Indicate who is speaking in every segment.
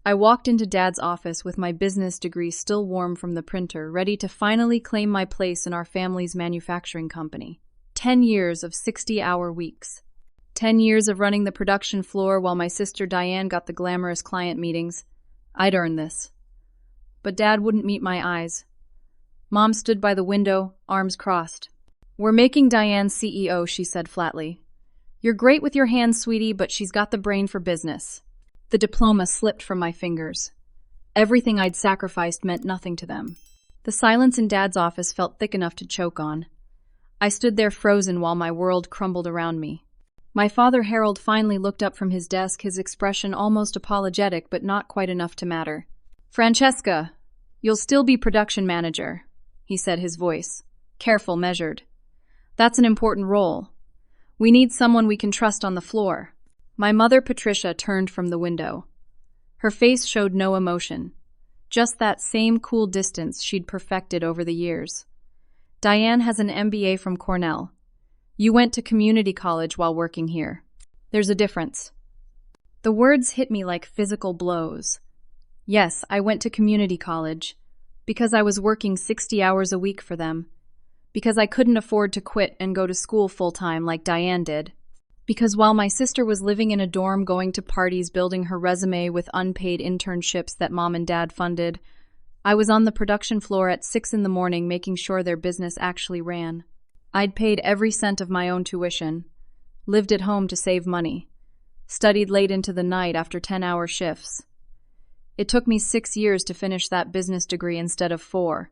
Speaker 1: I walked into Dad's office with my business degree still warm from the printer, ready to finally claim my place in our family's manufacturing company. 10 years of 60-hour weeks. 10 years of running the production floor while my sister Diane got the glamorous client meetings. I'd earned this. But Dad wouldn't meet my eyes. Mom stood by the window, arms crossed. "We're making Diane CEO," she said flatly. "You're great with your hands, sweetie, but she's got the brain for business." The diploma slipped from my fingers. Everything I'd sacrificed meant nothing to them. The silence in Dad's office felt thick enough to choke on. I stood there frozen while my world crumbled around me. My father Harold finally looked up from his desk, his expression almost apologetic but not quite enough to matter. "Francesca, you'll still be production manager," he said, his voice careful, measured. "That's an important role. We need someone we can trust on the floor." My mother Patricia turned from the window. Her face showed no emotion, just that same cool distance she'd perfected over the years. "Diane has an MBA from Cornell. You went to community college while working here. There's a difference." The words hit me like physical blows. Yes, I went to community college because I was working 60 hours a week for them, because I couldn't afford to quit and go to school full-time like Diane did, because while my sister was living in a dorm, going to parties, building her resume with unpaid internships that Mom and Dad funded, I was on the production floor at 6 in the morning making sure their business actually ran. I'd paid every cent of my own tuition, lived at home to save money, studied late into the night after 10-hour shifts. It took me 6 years to finish that business degree instead of 4,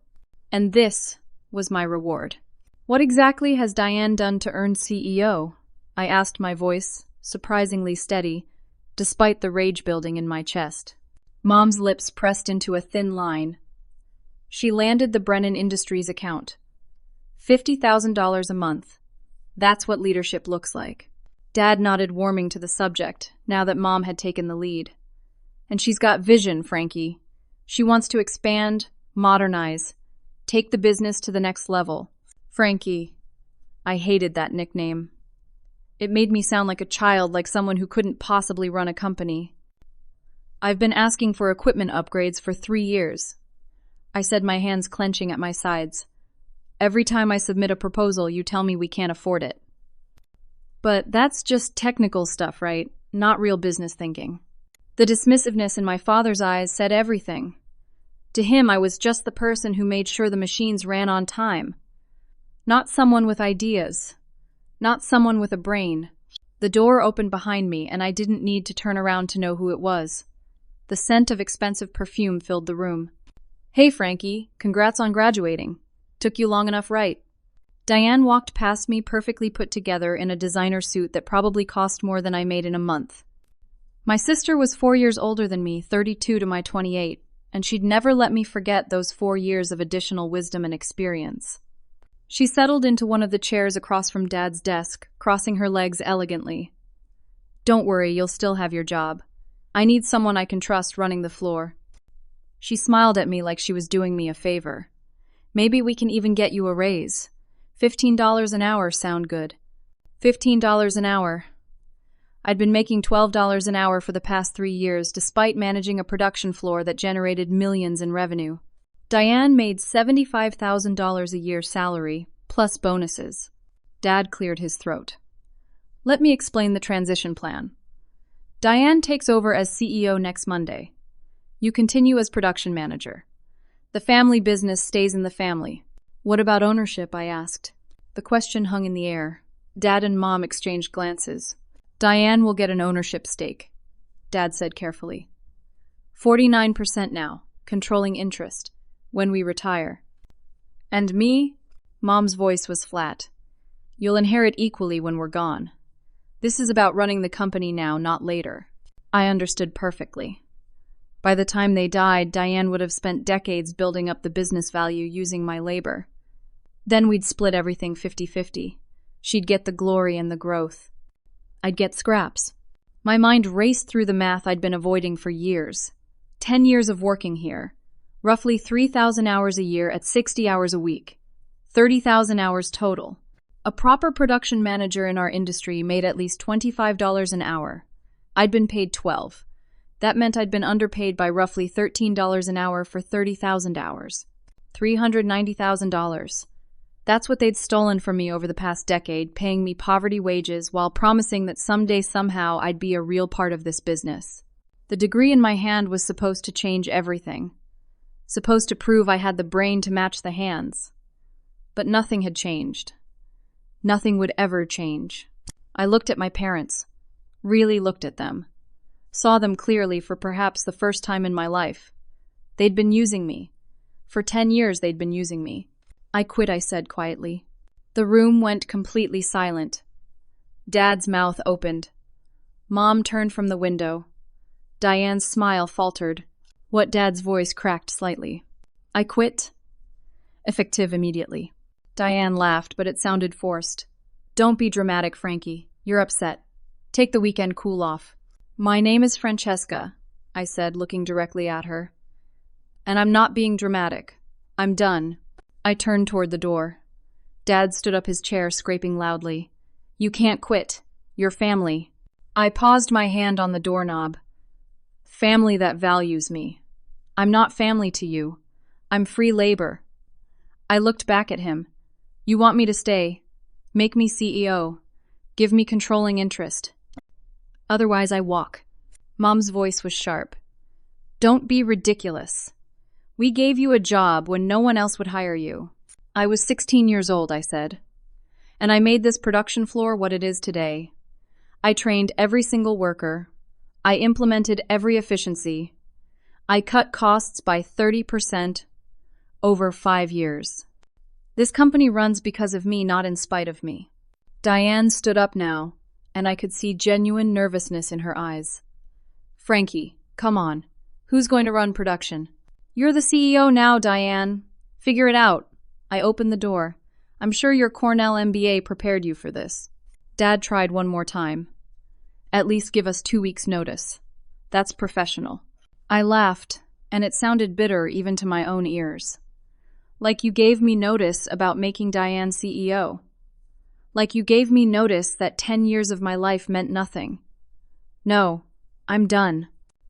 Speaker 1: and this was my reward. "What exactly has Diane done to earn CEO?" I asked, my voice surprisingly steady, despite the rage building in my chest. Mom's lips pressed into a thin line. "She landed the Brennan Industries account. $50,000 a month. That's what leadership looks like." Dad nodded, warming to the subject, now that Mom had taken the lead. "And she's got vision, Frankie. She wants to expand, modernize, take the business to the next level." Frankie. I hated that nickname. It made me sound like a child, like someone who couldn't possibly run a company. "I've been asking for equipment upgrades for 3 years," I said, my hands clenching at my sides. "Every time I submit a proposal, you tell me we can't afford it." But that's just technical stuff, right? Not real business thinking. The dismissiveness in my father's eyes said everything. To him, I was just the person who made sure the machines ran on time. Not someone with ideas. Not someone with a brain. The door opened behind me, and I didn't need to turn around to know who it was. The scent of expensive perfume filled the room. "Hey, Frankie, congrats on graduating. Took you long enough, right?" Diane walked past me, perfectly put together in a designer suit that probably cost more than I made in a month. My sister was 4 years older than me, 32 to my 28, and she'd never let me forget those 4 years of additional wisdom and experience. She settled into one of the chairs across from Dad's desk, crossing her legs elegantly. "Don't worry, you'll still have your job. I need someone I can trust running the floor." She smiled at me like she was doing me a favor. "Maybe we can even get you a raise. $15 an hour sound good." $15 an hour. I'd been making $12 an hour for the past 3 years, despite managing a production floor that generated millions in revenue. Diane made $75,000 a year salary, plus bonuses. Dad cleared his throat. "Let me explain the transition plan. Diane takes over as CEO next Monday. You continue as production manager. The family business stays in the family." "What about ownership?" I asked. The question hung in the air. Dad and Mom exchanged glances. "Diane will get an ownership stake," Dad said carefully. 49% now, controlling interest, when we retire. "And me?" Mom's voice was flat. "You'll inherit equally when we're gone. This is about running the company now, not later." I understood perfectly. By the time they died, Diane would have spent decades building up the business value using my labor. Then we'd split everything 50-50. She'd get the glory and the growth. I'd get scraps. My mind raced through the math I'd been avoiding for years. 10 years of working here. Roughly 3,000 hours a year at 60 hours a week. 30,000 hours total. A proper production manager in our industry made at least $25 an hour. I'd been paid $12. That meant I'd been underpaid by roughly $13 an hour for 30,000 hours. $390,000. That's what they'd stolen from me over the past decade, paying me poverty wages while promising that someday, somehow, I'd be a real part of this business. The degree in my hand was supposed to change everything. Supposed to prove I had the brain to match the hands. But nothing had changed. Nothing would ever change. I looked at my parents. Really looked at them. Saw them clearly for perhaps the first time in my life. They'd been using me. For 10 years they'd been using me. I quit, I said quietly. The room went completely silent. Dad's mouth opened. Mom turned from the window. Diane's smile faltered. What Dad's voice cracked slightly. I quit. Effective immediately. Diane laughed, but it sounded forced. Don't be dramatic, Frankie. You're upset. Take the weekend cool off. My name is Francesca, I said, looking directly at her. And I'm not being dramatic. I'm done. I turned toward the door. Dad stood up his chair, scraping loudly. You can't quit. Your family. I paused my hand on the doorknob. Family that values me. I'm not family to you. I'm free labor. I looked back at him. You want me to stay. Make me CEO. Give me controlling interest. Otherwise, I walk. Mom's voice was sharp. Don't be ridiculous. We gave you a job when no one else would hire you. I was 16 years old, I said. And I made this production floor what it is today. I trained every single worker. I implemented every efficiency. I cut costs by 30% over 5 years. This company runs because of me, not in spite of me. Diane stood up now, and I could see genuine nervousness in her eyes. Frankie, come on. Who's going to run production? You're the CEO now, Diane. Figure it out. I opened the door. I'm sure your Cornell MBA prepared you for this. Dad tried one more time. At least give us 2 weeks' notice. That's professional. I laughed, and it sounded bitter even to my own ears. Like you gave me notice about making Diane CEO. Like you gave me notice that 10 years of my life meant nothing. No, I'm done.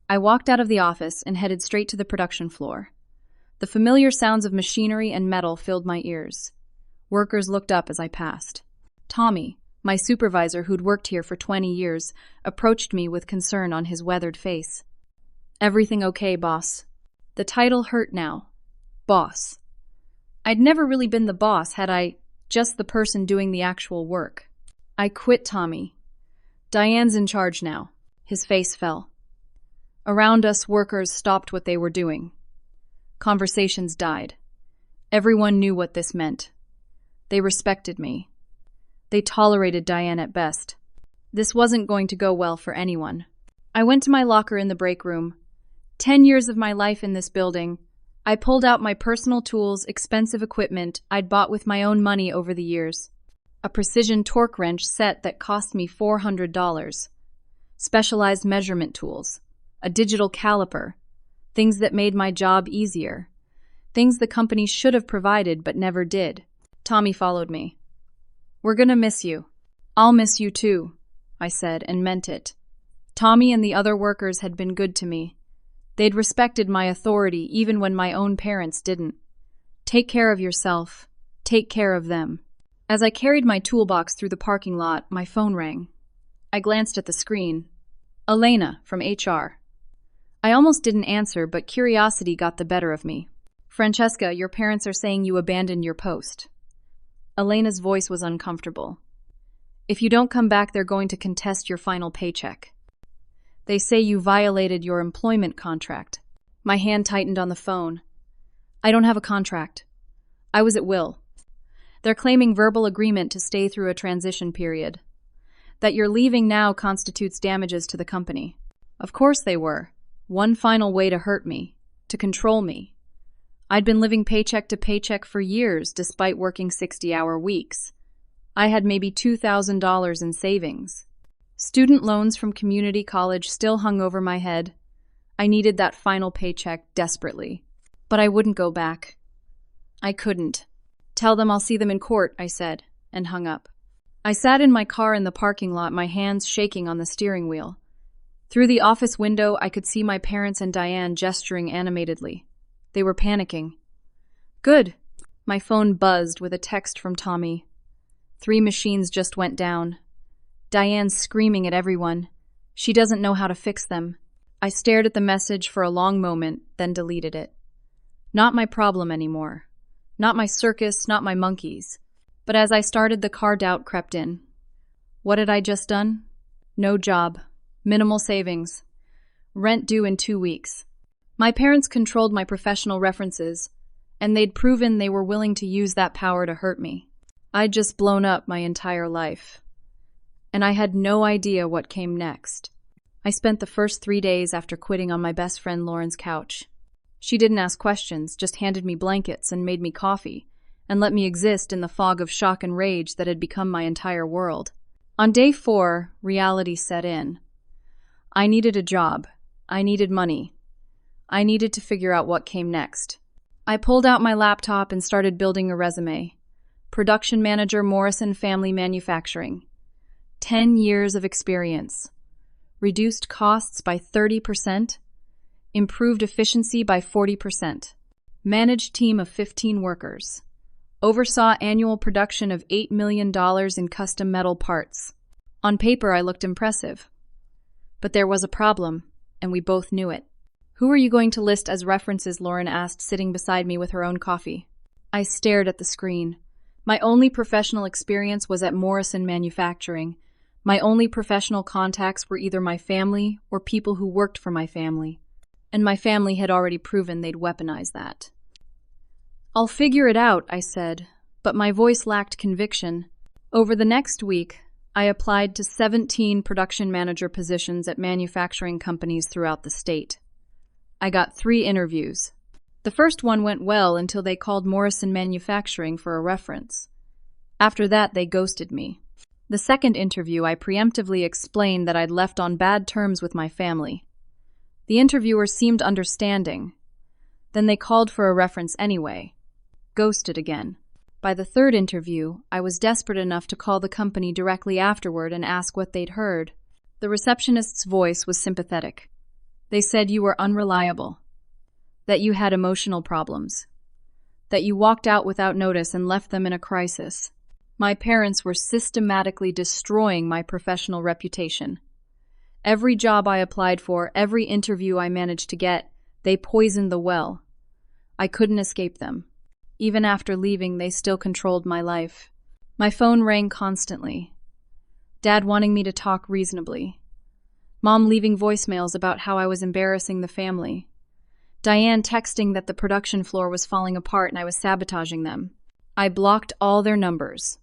Speaker 1: I walked out of the office and headed straight to the production floor. The familiar sounds of machinery and metal filled my ears. Workers looked up as I passed. Tommy, my supervisor who'd worked here for 20 years, approached me with concern on his weathered face. Everything okay, boss? The title hurt now. Boss. I'd never really been the boss, had I? Just the person doing the actual work. I quit, Tommy. Diane's in charge now. His face fell. Around us, workers stopped what they were doing. Conversations died. Everyone knew what this meant. They respected me. They tolerated Diane at best. This wasn't going to go well for anyone. I went to my locker in the break room. 10 years of my life in this building. I pulled out my personal tools, expensive equipment I'd bought with my own money over the years. A precision torque wrench set that cost me $400. Specialized measurement tools. A digital caliper. Things that made my job easier. Things the company should have provided but never did. Tommy followed me. We're gonna miss you. I'll miss you too, I said, and meant it. Tommy and the other workers had been good to me. They'd respected my authority even when my own parents didn't. Take care of yourself. Take care of them. As I carried my toolbox through the parking lot, my phone rang. I glanced at the screen. Elena, from HR. I almost didn't answer, but curiosity got the better of me. Francesca, your parents are saying you abandoned your post. Elena's voice was uncomfortable. If you don't come back, they're going to contest your final paycheck. They say you violated your employment contract. My hand tightened on the phone. I don't have a contract. I was at will. They're claiming verbal agreement to stay through a transition period. That you're leaving now constitutes damages to the company. Of course they were. One final way to hurt me, to control me. I'd been living paycheck to paycheck for years despite working 60-hour weeks. I had maybe $2,000 in savings. Student loans from community college still hung over my head. I needed that final paycheck desperately. But I wouldn't go back. I couldn't. Tell them I'll see them in court, I said, and hung up. I sat in my car in the parking lot, my hands shaking on the steering wheel. Through the office window, I could see my parents and Diane gesturing animatedly. They were panicking. Good. My phone buzzed with a text from Tommy. 3 machines just went down. Diane's screaming at everyone. She doesn't know how to fix them. I stared at the message for a long moment, then deleted it. Not my problem anymore. Not my circus, not my monkeys. But as I started, the car doubt crept in. What had I just done? No job. Minimal savings. Rent due in 2 weeks. My parents controlled my professional references, and they'd proven they were willing to use that power to hurt me. I'd just blown up my entire life. And I had no idea what came next. I spent the first 3 days after quitting on my best friend Lauren's couch. She didn't ask questions, just handed me blankets and made me coffee, and let me exist in the fog of shock and rage that had become my entire world. On day 4, reality set in. I needed a job. I needed money. I needed to figure out what came next. I pulled out my laptop and started building a resume. Production manager, Morrison Family Manufacturing. 10 years of experience. Reduced costs by 30%. Improved efficiency by 40%. Managed team of 15 workers. Oversaw annual production of $8 million in custom metal parts. On paper, I looked impressive. But there was a problem, and we both knew it. Who are you going to list as references? Lauren asked, sitting beside me with her own coffee. I stared at the screen. My only professional experience was at Morrison Manufacturing. My only professional contacts were either my family or people who worked for my family. And my family had already proven they'd weaponize that. I'll figure it out, I said, but my voice lacked conviction. Over the next week, I applied to 17 production manager positions at manufacturing companies throughout the state. I got 3 interviews. The first one went well until they called Morrison Manufacturing for a reference. After that, they ghosted me. The second interview, I preemptively explained that I'd left on bad terms with my family. The interviewer seemed understanding. Then they called for a reference anyway. Ghosted again. By the third interview, I was desperate enough to call the company directly afterward and ask what they'd heard. The receptionist's voice was sympathetic. They said you were unreliable, that you had emotional problems, that you walked out without notice and left them in a crisis. My parents were systematically destroying my professional reputation. Every job I applied for, every interview I managed to get, they poisoned the well. I couldn't escape them. Even after leaving, they still controlled my life. My phone rang constantly. Dad wanting me to talk reasonably. Mom leaving voicemails about how I was embarrassing the family. Diane texting that the production floor was falling apart and I was sabotaging them. I blocked all their numbers.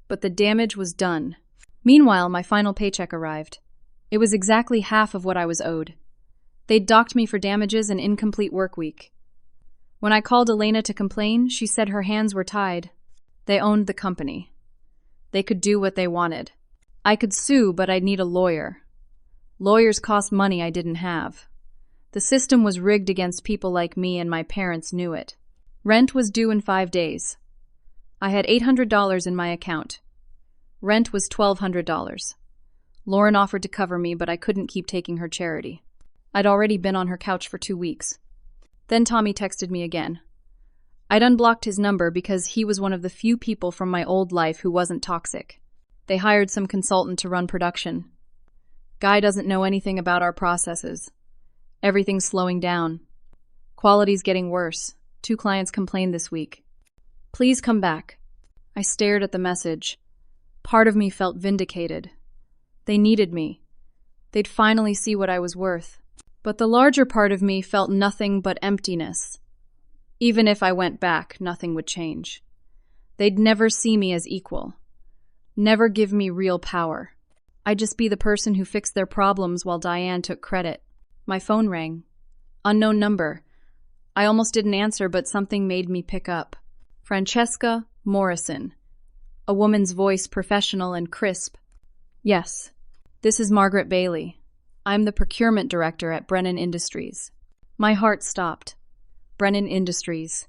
Speaker 1: But the damage was done. Meanwhile, my final paycheck arrived. It was exactly half of what I was owed. They'd docked me for damages and incomplete work week. When I called Elena to complain, she said her hands were tied. They owned the company. They could do what they wanted. I could sue, but I'd need a lawyer. Lawyers cost money I didn't have. The system was rigged against people like me, and my parents knew it. Rent was due in 5 days. I had $800 in my account. Rent was $1,200. Lauren offered to cover me, but I couldn't keep taking her charity. I'd already been on her couch for 2 weeks. Then Tommy texted me again. I'd unblocked his number because he was one of the few people from my old life who wasn't toxic. They hired some consultant to run production. Guy doesn't know anything about our processes. Everything's slowing down. Quality's getting worse. 2 clients complained this week. Please come back. I stared at the message. Part of me felt vindicated. They needed me. They'd finally see what I was worth. But the larger part of me felt nothing but emptiness. Even if I went back, nothing would change. They'd never see me as equal. Never give me real power. I'd just be the person who fixed their problems while Diane took credit. My phone rang. Unknown number. I almost didn't answer, but something made me pick up. Francesca Morrison. A woman's voice, professional and crisp. Yes. This is Margaret Bailey. I'm the procurement director at Brennan Industries. My heart stopped. Brennan Industries.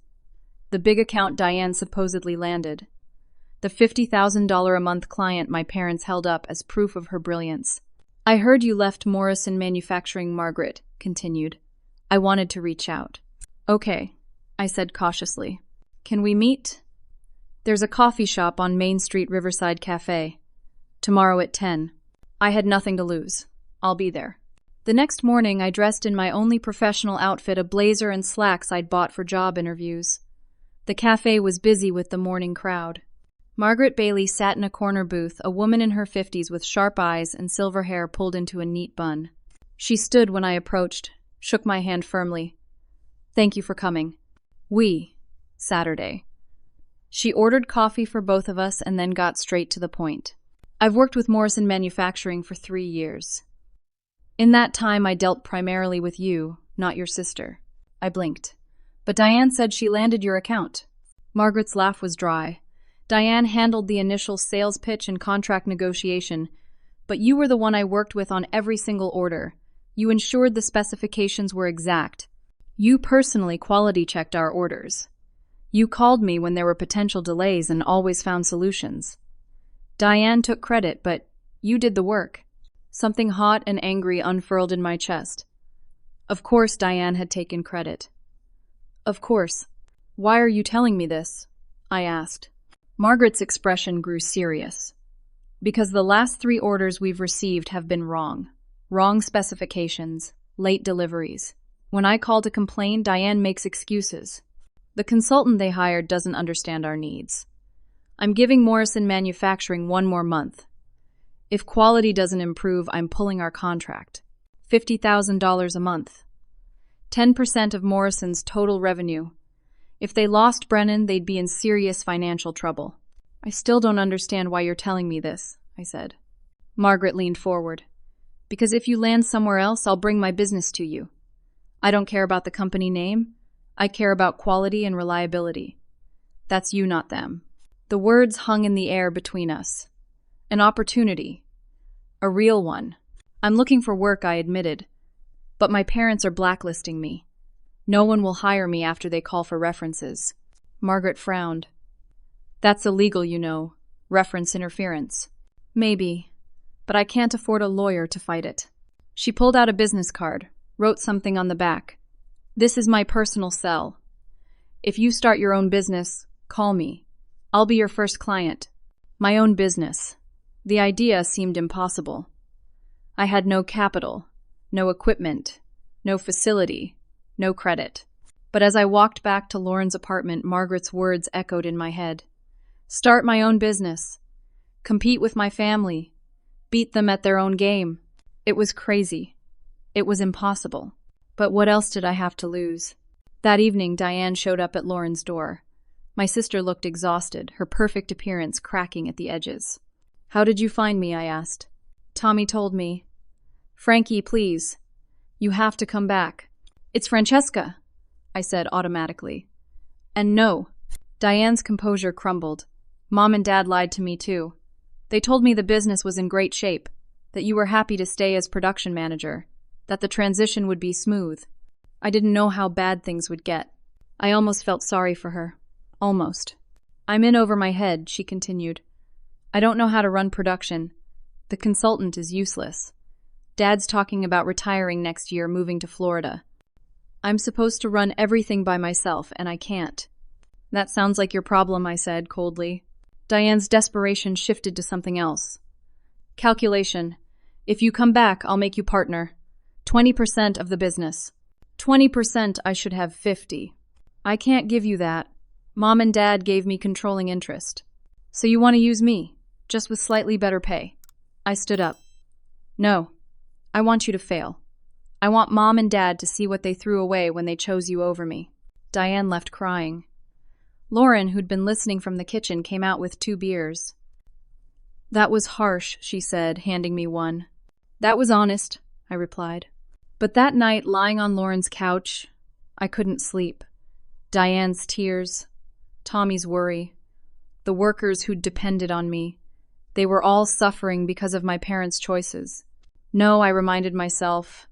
Speaker 1: The big account Diane supposedly landed. The $50,000 a month client my parents held up as proof of her brilliance. I heard you left Morrison Manufacturing, Margaret continued. I wanted to reach out. Okay, I said cautiously. Can we meet? There's a coffee shop on Main Street, Riverside Cafe. Tomorrow at 10. I had nothing to lose. I'll be there. The next morning, I dressed in my only professional outfit, a blazer and slacks I'd bought for job interviews. The cafe was busy with the morning crowd. Margaret Bailey sat in a corner booth, a woman in her 50s with sharp eyes and silver hair pulled into a neat bun. She stood when I approached, shook my hand firmly. Thank you for coming. Saturday. She ordered coffee for both of us and then got straight to the point. I've worked with Morrison Manufacturing for 3 years. In that time, I dealt primarily with you, not your sister. I blinked. But Diane said she landed your account. Margaret's laugh was dry. Diane handled the initial sales pitch and contract negotiation, but you were the one I worked with on every single order. You ensured the specifications were exact. You personally quality checked our orders. You called me when there were potential delays and always found solutions. Diane took credit, but you did the work. Something hot and angry unfurled in my chest. Of course Diane had taken credit. Of course. Why are you telling me this? I asked. Margaret's expression grew serious. Because the last 3 orders we've received have been wrong. Wrong specifications, late deliveries. When I call to complain, Diane makes excuses. The consultant they hired doesn't understand our needs. I'm giving Morrison Manufacturing 1 more month. If quality doesn't improve, I'm pulling our contract. $50,000 a month. 10% of Morrison's total revenue. If they lost Brennan, they'd be in serious financial trouble. I still don't understand why you're telling me this, I said. Margaret leaned forward. Because if you land somewhere else, I'll bring my business to you. I don't care about the company name. I care about quality and reliability. That's you, not them. The words hung in the air between us. An opportunity. A real one. I'm looking for work, I admitted. But my parents are blacklisting me. No one will hire me after they call for references. Margaret frowned. That's illegal, you know. Reference interference. Maybe. But I can't afford a lawyer to fight it. She pulled out a business card, wrote something on the back. This is my personal cell. If you start your own business, call me. I'll be your first client. My own business. The idea seemed impossible. I had no capital, no equipment, no facility, no credit. But as I walked back to Lauren's apartment, Margaret's words echoed in my head. Start my own business. Compete with my family. Beat them at their own game. It was crazy. It was impossible. But what else did I have to lose? That evening, Diane showed up at Lauren's door. My sister looked exhausted, her perfect appearance cracking at the edges. How did you find me? I asked. Tommy told me. Frankie, please. You have to come back. It's Francesca, I said automatically. And no. Diane's composure crumbled. Mom and Dad lied to me too. They told me the business was in great shape, that you were happy to stay as production manager, that the transition would be smooth. I didn't know how bad things would get. I almost felt sorry for her. Almost. I'm in over my head, she continued. I don't know how to run production. The consultant is useless. Dad's talking about retiring next year, moving to Florida. I'm supposed to run everything by myself, and I can't. That sounds like your problem, I said coldly. Diane's desperation shifted to something else. Calculation. If you come back, I'll make you partner. 20% of the business. 20%, I should have 50. I can't give you that. Mom and Dad gave me controlling interest. So you want to use me, just with slightly better pay. I stood up. No. I want you to fail. I want Mom and Dad to see what they threw away when they chose you over me. Diane left crying. Lauren, who'd been listening from the kitchen, came out with 2 beers. That was harsh, she said, handing me one. That was honest, I replied. But that night, lying on Lauren's couch, I couldn't sleep. Diane's tears, Tommy's worry, the workers who'd depended on me. They were all suffering because of my parents' choices. No, I reminded myself,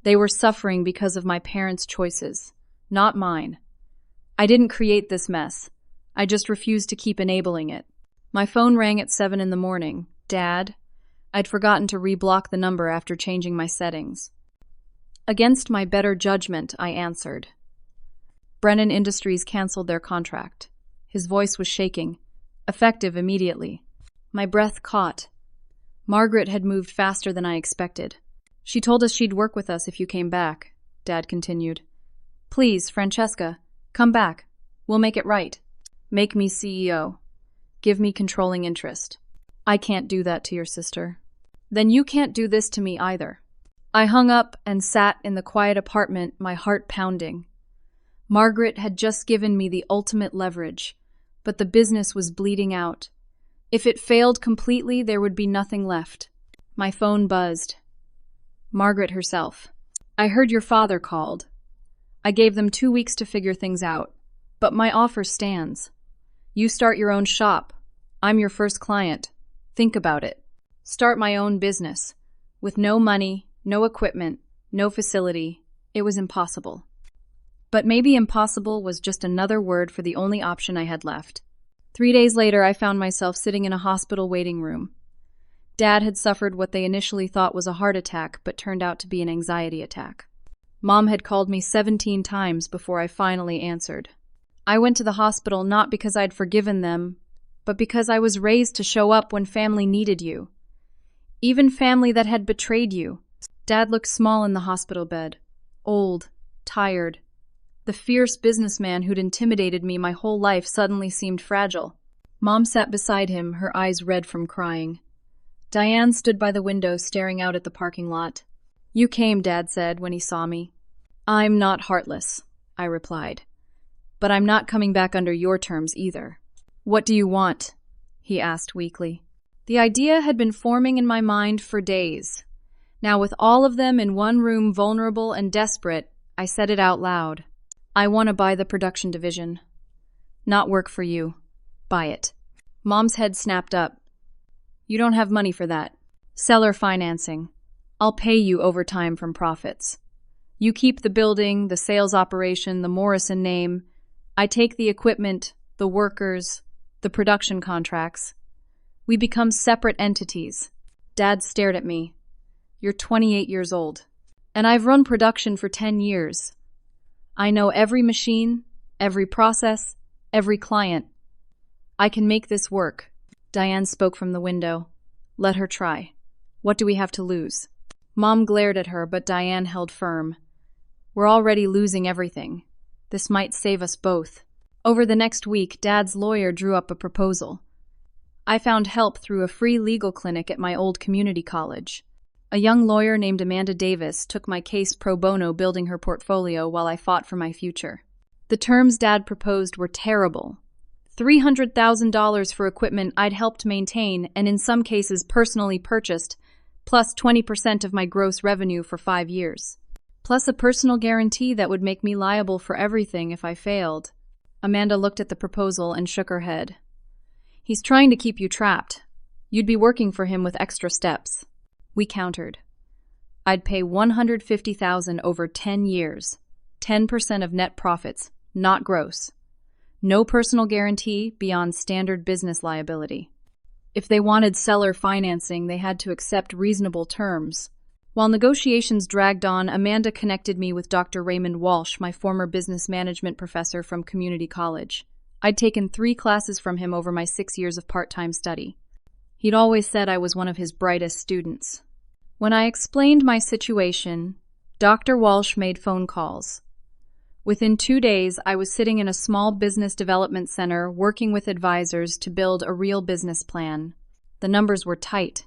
Speaker 1: they were suffering because of my parents' choices, not mine. I didn't create this mess. I just refused to keep enabling it. My phone rang at 7 in the morning. Dad? I'd forgotten to reblock the number after changing my settings. Against my better judgment, I answered. Brennan Industries canceled their contract. His voice was shaking, effective immediately. My breath caught. Margaret had moved faster than I expected. She told us she'd work with us if you came back, Dad continued. Please, Francesca, come back. We'll make it right. Make me CEO. Give me controlling interest. I can't do that to your sister. Then you can't do this to me either. I hung up and sat in the quiet apartment, my heart pounding. Margaret had just given me the ultimate leverage, but the business was bleeding out. If it failed completely, there would be nothing left. My phone buzzed. Margaret herself. I heard your father called. I gave them 2 weeks to figure things out, but my offer stands. You start your own shop. I'm your first client. Think about it. Start my own business. With no money, no equipment, no facility, it was impossible. But maybe impossible was just another word for the only option I had left. 3 days later, I found myself sitting in a hospital waiting room. Dad had suffered what they initially thought was a heart attack, but turned out to be an anxiety attack. Mom had called me 17 times before I finally answered. I went to the hospital not because I'd forgiven them, but because I was raised to show up when family needed you. Even family that had betrayed you. Dad looked small in the hospital bed. Old, tired. The fierce businessman who'd intimidated me my whole life suddenly seemed fragile. Mom sat beside him, her eyes red from crying. Diane stood by the window staring out at the parking lot. You came, Dad said when he saw me. I'm not heartless, I replied. But I'm not coming back under your terms either. What do you want? He asked weakly. The idea had been forming in my mind for days. Now, with all of them in one room, vulnerable and desperate, I said it out loud. I want to buy the production division. Not work for you. Buy it. Mom's head snapped up. You don't have money for that. Seller financing. I'll pay you overtime from profits. You keep the building, the sales operation, the Morrison name. I take the equipment, the workers, the production contracts. We become separate entities. Dad stared at me. You're 28 years old. And I've run production for 10 years. I know every machine, every process, every client. I can make this work. Diane spoke from the window. Let her try. What do we have to lose? Mom glared at her, but Diane held firm. We're already losing everything. This might save us both. Over the next week, Dad's lawyer drew up a proposal. I found help through a free legal clinic at my old community college. A young lawyer named Amanda Davis took my case pro bono, building her portfolio while I fought for my future. The terms Dad proposed were terrible. $300,000 for equipment I'd helped maintain and in some cases personally purchased, plus 20% of my gross revenue for 5 years. Plus a personal guarantee that would make me liable for everything if I failed. Amanda looked at the proposal and shook her head. He's trying to keep you trapped. You'd be working for him with extra steps. We countered. I'd pay $150,000 over 10 years, 10% of net profits, not gross. No personal guarantee beyond standard business liability. If they wanted seller financing, they had to accept reasonable terms. While negotiations dragged on, Amanda connected me with Dr. Raymond Walsh, my former business management professor from community college. I'd taken 3 classes from him over my 6 years of part-time study. He'd always said I was one of his brightest students. When I explained my situation, Dr. Walsh made phone calls. Within 2 days, I was sitting in a small business development center working with advisors to build a real business plan. The numbers were tight.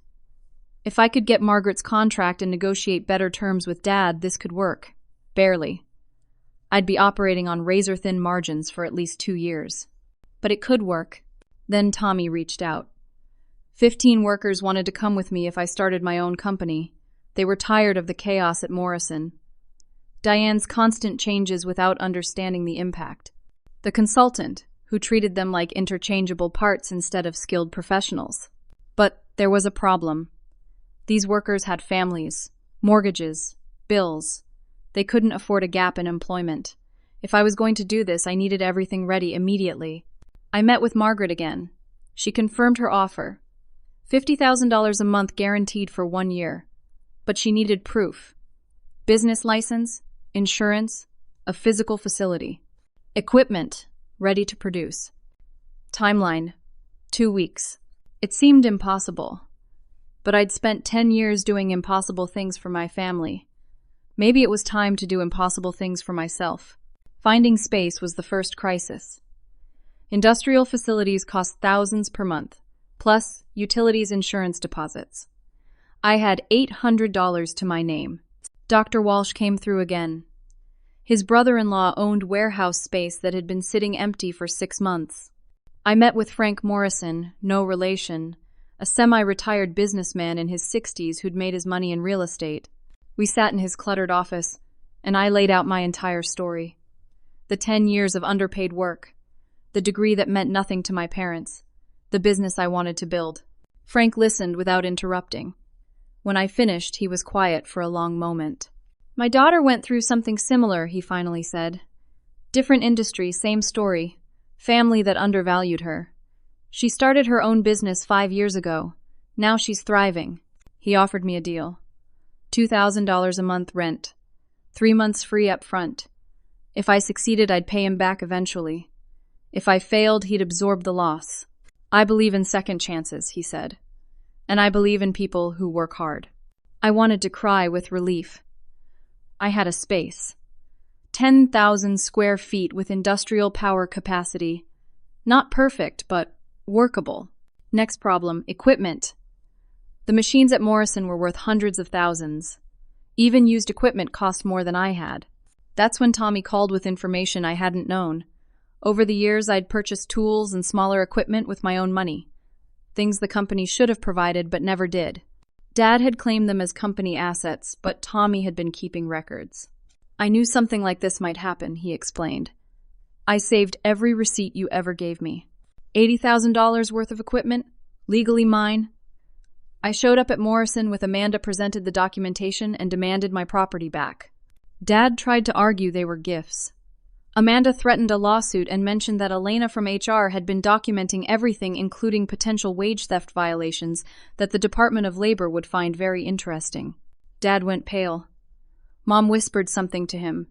Speaker 1: If I could get Margaret's contract and negotiate better terms with Dad, this could work. Barely. I'd be operating on razor-thin margins for at least 2 years. But it could work. Then Tommy reached out. 15 workers wanted to come with me if I started my own company. They were tired of the chaos at Morrison. Diane's constant changes without understanding the impact. The consultant, who treated them like interchangeable parts instead of skilled professionals. But there was a problem. These workers had families, mortgages, bills. They couldn't afford a gap in employment. If I was going to do this, I needed everything ready immediately. I met with Margaret again. She confirmed her offer. $50,000 a month guaranteed for 1 year. But she needed proof. Business license, insurance, a physical facility. Equipment, ready to produce. Timeline, 2 weeks. It seemed impossible. But I'd spent 10 years doing impossible things for my family. Maybe it was time to do impossible things for myself. Finding space was the first crisis. Industrial facilities cost thousands per month, plus utilities insurance deposits. I had $800 to my name. Dr. Walsh came through again. His brother-in-law owned warehouse space that had been sitting empty for 6 months. I met with Frank Morrison, no relation, a semi-retired businessman in his 60s who'd made his money in real estate. We sat in his cluttered office, and I laid out my entire story. The 10 years of underpaid work, the degree that meant nothing to my parents, the business I wanted to build. Frank listened without interrupting. When I finished, he was quiet for a long moment. My daughter went through something similar, he finally said. Different industry, same story. Family that undervalued her. She started her own business 5 years ago. Now she's thriving. He offered me a deal. $2,000 a month rent. 3 months free up front. If I succeeded, I'd pay him back eventually. If I failed, he'd absorb the loss. I believe in second chances, he said. And I believe in people who work hard. I wanted to cry with relief. I had a space. 10,000 square feet with industrial power capacity. Not perfect, but workable. Next problem, equipment. The machines at Morrison were worth hundreds of thousands. Even used equipment cost more than I had. That's when Tommy called with information I hadn't known. Over the years, I'd purchased tools and smaller equipment with my own money. Things the company should have provided but never did. Dad had claimed them as company assets, but Tommy had been keeping records. I knew something like this might happen, he explained. I saved every receipt you ever gave me. $80,000 worth of equipment, legally mine. I showed up at Morrison with Amanda, presented the documentation, and demanded my property back. Dad tried to argue they were gifts. Amanda threatened a lawsuit and mentioned that Elena from HR had been documenting everything, including potential wage theft violations that the Department of Labor would find very interesting. Dad went pale. Mom whispered something to him.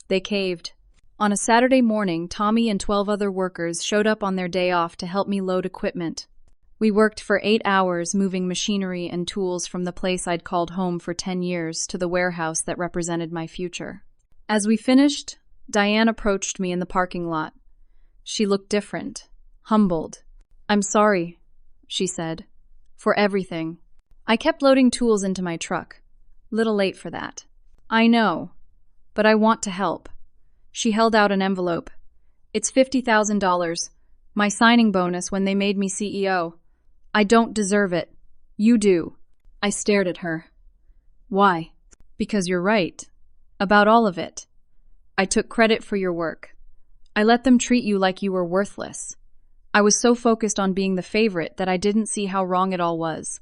Speaker 1: They caved. On a Saturday morning, Tommy and 12 other workers showed up on their day off to help me load equipment. We worked for 8 hours moving machinery and tools from the place I'd called home for 10 years to the warehouse that represented my future. As we finished, Diane approached me in the parking lot. She looked different, humbled. "I'm sorry," she said, "for everything. I kept loading tools into my truck. Little late for that." "I know, but I want to help." She held out an envelope. "It's $50,000, my signing bonus when they made me CEO. I don't deserve it. You do." I stared at her. "Why?" "Because you're right. About all of it. I took credit for your work. I let them treat you like you were worthless. I was so focused on being the favorite that I didn't see how wrong it all was."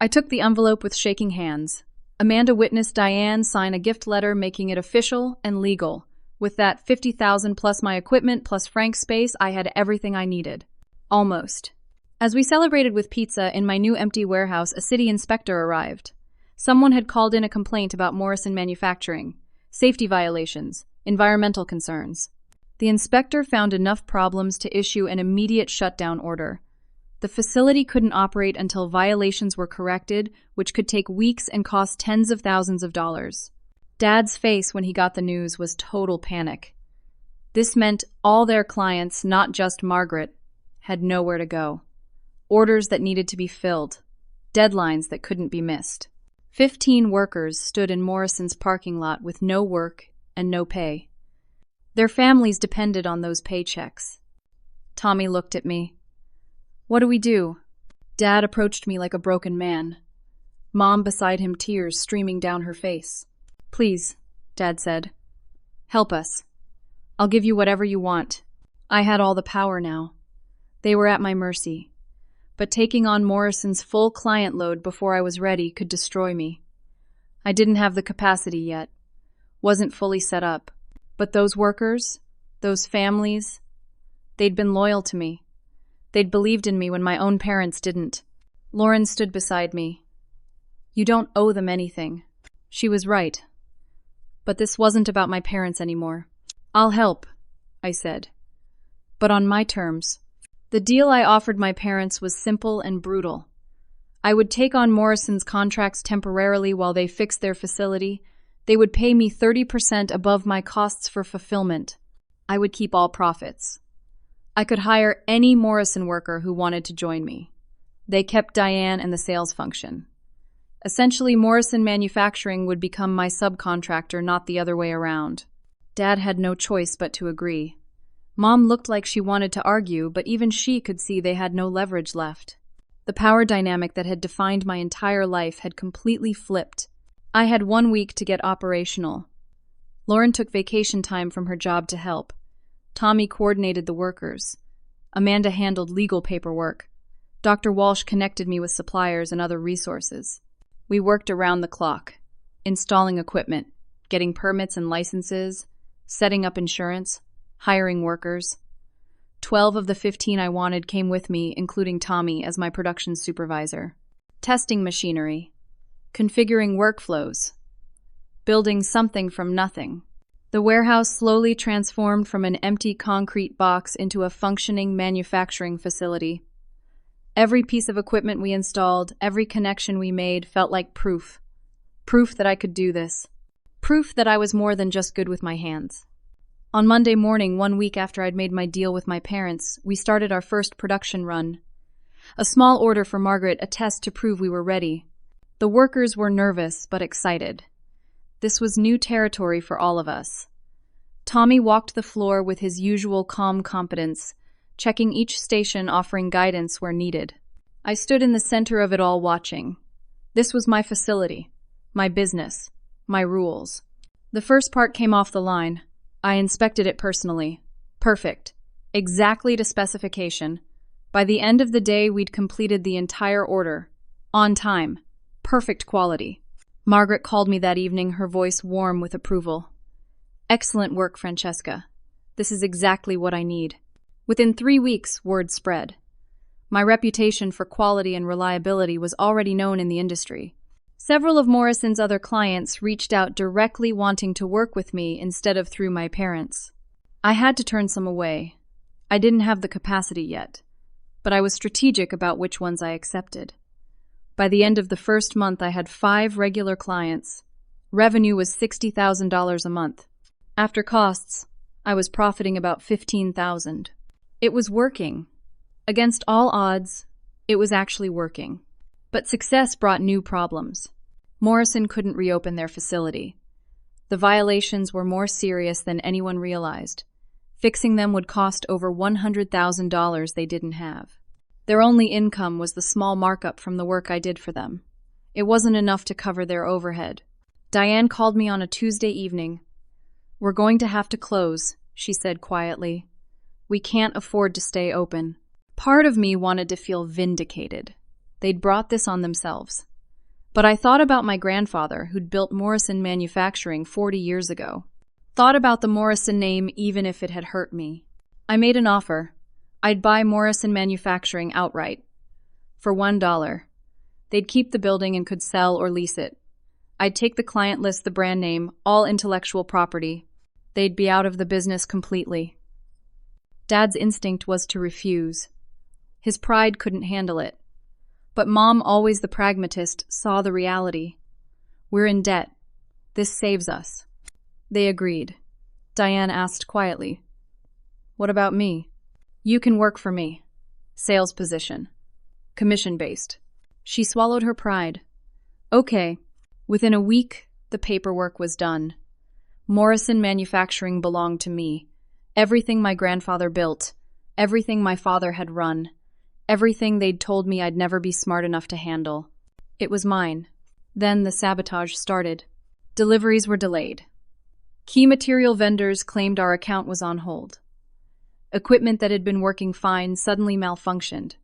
Speaker 1: I took the envelope with shaking hands. Amanda witnessed Diane sign a gift letter making it official and legal. With that $50,000 plus my equipment plus Frank's space, I had everything I needed. Almost. As we celebrated with pizza in my new empty warehouse, a city inspector arrived. Someone had called in a complaint about Morrison Manufacturing, safety violations, environmental concerns. The inspector found enough problems to issue an immediate shutdown order. The facility couldn't operate until violations were corrected, which could take weeks and cost tens of thousands of dollars. Dad's face when he got the news was total panic. This meant all their clients, not just Margaret, had nowhere to go. Orders that needed to be filled. Deadlines that couldn't be missed. 15 workers stood in Morrison's parking lot with no work and no pay. Their families depended on those paychecks. Tommy looked at me. "What do we do?" Dad approached me like a broken man. Mom beside him, tears streaming down her face. "Please," Dad said. "Help us. I'll give you whatever you want." I had all the power now. They were at my mercy. But taking on Morrison's full client load before I was ready could destroy me. I didn't have the capacity yet. Wasn't fully set up. But those workers, those families, they'd been loyal to me. They'd believed in me when my own parents didn't. Lauren stood beside me. You don't owe them anything. She was right. But this wasn't about my parents anymore. I'll help, I said. But on my terms. The deal I offered my parents was simple and brutal. I would take on Morrison's contracts temporarily while they fixed their facility. They would pay me 30% above my costs for fulfillment. I would keep all profits. I could hire any Morrison worker who wanted to join me. They kept Diane and the sales function. Essentially, Morrison Manufacturing would become my subcontractor, not the other way around. Dad had no choice but to agree. Mom looked like she wanted to argue, but even she could see they had no leverage left. The power dynamic that had defined my entire life had completely flipped. I had 1 week to get operational. Lauren took vacation time from her job to help. Tommy coordinated the workers. Amanda handled legal paperwork. Dr. Walsh connected me with suppliers and other resources. We worked around the clock, installing equipment, getting permits and licenses, setting up insurance, hiring workers. 12 of the 15 I wanted came with me, including Tommy as my production supervisor. Testing machinery, configuring workflows, building something from nothing. The warehouse slowly transformed from an empty concrete box into a functioning manufacturing facility. Every piece of equipment we installed, every connection we made felt like proof. Proof that I could do this. Proof that I was more than just good with my hands. On Monday morning, 1 week after I'd made my deal with my parents, we started our first production run. A small order for Margaret, a test to prove we were ready. The workers were nervous but excited. This was new territory for all of us. Tommy walked the floor with his usual calm competence, checking each station, offering guidance where needed. I stood in the center of it all watching. This was my facility, my business, my rules. The first part came off the line. I inspected it personally. Perfect. Exactly to specification. By the end of the day, we'd completed the entire order. On time. Perfect quality. Margaret called me that evening, her voice warm with approval. Excellent work, Francesca. This is exactly what I need. Within 3 weeks, word spread. My reputation for quality and reliability was already known in the industry. Several of Morrison's other clients reached out directly wanting to work with me instead of through my parents. I had to turn some away. I didn't have the capacity yet, but I was strategic about which ones I accepted. By the end of the first month, I had 5 regular clients. Revenue was $60,000 a month. After costs, I was profiting about $15,000. It was working. Against all odds, it was actually working. But success brought new problems. Morrison couldn't reopen their facility. The violations were more serious than anyone realized. Fixing them would cost over $100,000 they didn't have. Their only income was the small markup from the work I did for them. It wasn't enough to cover their overhead. Diane called me on a Tuesday evening. "We're going to have to close," she said quietly. "We can't afford to stay open." Part of me wanted to feel vindicated. They'd brought this on themselves. But I thought about my grandfather, who'd built Morrison Manufacturing 40 years ago. Thought about the Morrison name even if it had hurt me. I made an offer. I'd buy Morrison Manufacturing outright. For $1. They'd keep the building and could sell or lease it. I'd take the client list, the brand name, all intellectual property. They'd be out of the business completely. Dad's instinct was to refuse. His pride couldn't handle it. But Mom, always the pragmatist, saw the reality. We're in debt. This saves us. They agreed. Diane asked quietly, "What about me?" "You can work for me. Sales position. Commission-based." She swallowed her pride. "Okay." Within a week, the paperwork was done. Morrison Manufacturing belonged to me. Everything my grandfather built, everything my father had run, everything they'd told me I'd never be smart enough to handle. It was mine. Then the sabotage started. Deliveries were delayed. Key material vendors claimed our account was on hold. Equipment that had been working fine suddenly malfunctioned.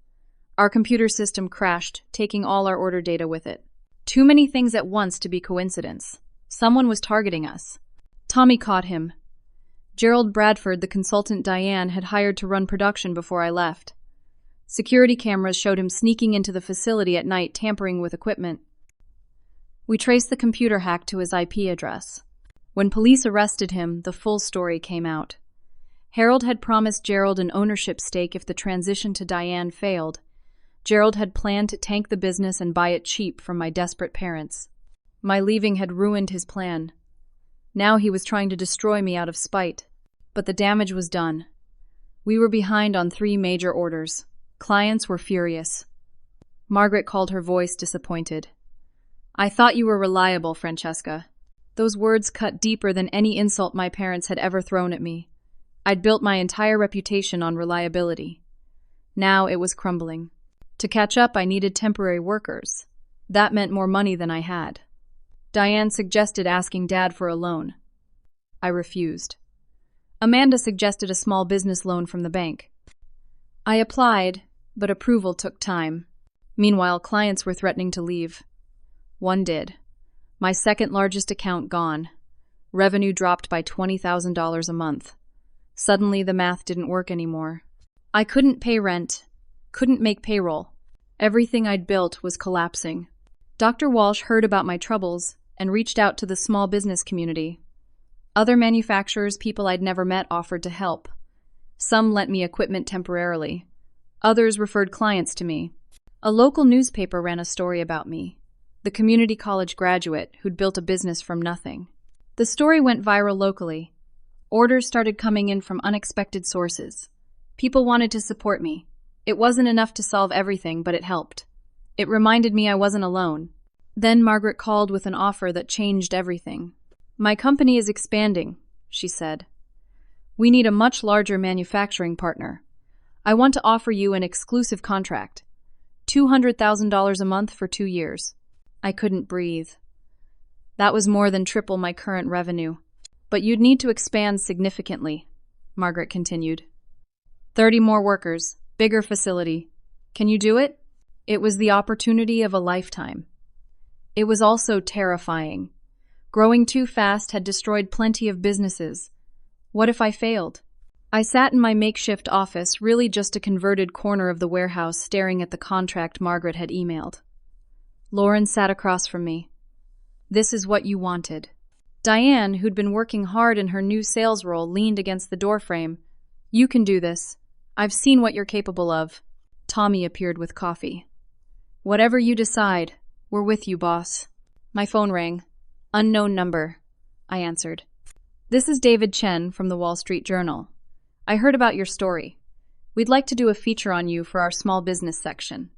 Speaker 1: Our computer system crashed, taking all our order data with it. Too many things at once to be coincidence. Someone was targeting us. Tommy caught him. Gerald Bradford, the consultant Diane had hired to run production before I left. Security cameras showed him sneaking into the facility at night, tampering with equipment. We traced the computer hack to his IP address. When police arrested him, the full story came out. Harold had promised Gerald an ownership stake if the transition to Diane failed. Gerald had planned to tank the business and buy it cheap from my desperate parents. My leaving had ruined his plan. Now he was trying to destroy me out of spite. But the damage was done. We were behind on 3 major orders. Clients were furious. Margaret called, her voice disappointed. I thought you were reliable, Francesca. Those words cut deeper than any insult my parents had ever thrown at me. I'd built my entire reputation on reliability. Now it was crumbling. To catch up, I needed temporary workers. That meant more money than I had. Diane suggested asking Dad for a loan. I refused. Amanda suggested a small business loan from the bank. I applied, but approval took time. Meanwhile, clients were threatening to leave. One did. My second largest account gone. Revenue dropped by $20,000 a month. Suddenly, the math didn't work anymore. I couldn't pay rent, couldn't make payroll. Everything I'd built was collapsing. Dr. Walsh heard about my troubles and reached out to the small business community. Other manufacturers, people I'd never met, offered to help. Some lent me equipment temporarily. Others referred clients to me. A local newspaper ran a story about me, the community college graduate who'd built a business from nothing. The story went viral locally. Orders started coming in from unexpected sources. People wanted to support me. It wasn't enough to solve everything, but it helped. It reminded me I wasn't alone. Then Margaret called with an offer that changed everything. My company is expanding, she said. We need a much larger manufacturing partner. I want to offer you an exclusive contract. $200,000 a month for 2 years. I couldn't breathe. That was more than triple my current revenue. But you'd need to expand significantly, Margaret continued. 30 more workers, bigger facility. Can you do it? It was the opportunity of a lifetime. It was also terrifying. Growing too fast had destroyed plenty of businesses. What if I failed? I sat in my makeshift office, really just a converted corner of the warehouse, staring at the contract Margaret had emailed. Lauren sat across from me. This is what you wanted. Diane, who'd been working hard in her new sales role, leaned against the doorframe. You can do this. I've seen what you're capable of. Tommy appeared with coffee. Whatever you decide, we're with you, boss. My phone rang. Unknown number. I answered. This is David Chen from the Wall Street Journal. I heard about your story. We'd like to do a feature on you for our small business section.